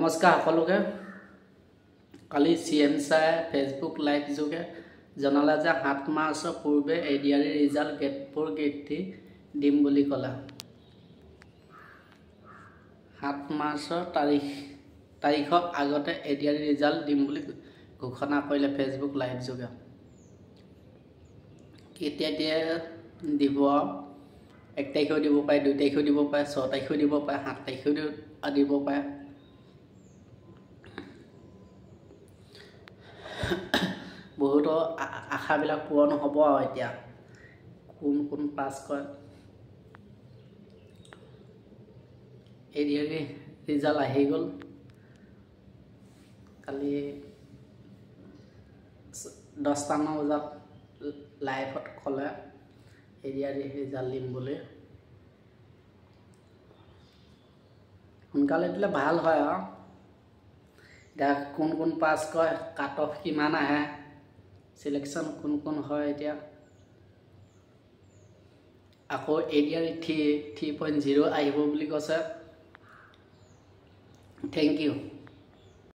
নমস্কাৰ সকলোকে কালি সিএম ছাৰে ফেচবুক লাইভ যোগে জনালে যে 7 মাৰ্চৰ পূৰ্বে এডিআৰ ৰিজাল্ট গ্ৰেড 4 গ্ৰেড 3 দিম বুলি ক'লা 7 মাৰ্চৰ তাৰিখৰ আগতে এডিআৰ ৰিজাল্ট দিম বুলি ঘোষণা কৰিলে ফেচবুক লাইভ যোগে কেতিয়া দিব 1 তাৰিখেও দিব পাৰে 2 তাৰিখেও দিব পাৰে 6 তাৰিখেও দিব পাৰে 7 তাৰিখেও দিব পাৰে বহুত আশাবিলাক পূৰণ হ'ব আৰু এতিয়া কোন পাছ কৰে এডিআৰ ৰিজাল্ট আহি গ'ল কালি 10টা বজাত লাইভত ক'লে এডিআৰ ৰিজাল্ট দিম বুলি সোনকালে দিলে ভাল হয় আৰু এতিয়া কোন পাছ কৰে কাট অফ কিমান আহে সিলেকশন কোন হয় এতিয়া আকৌ এডিআৰ 3.0 আহিব বুলি কৈছে থ্যাংক ইউ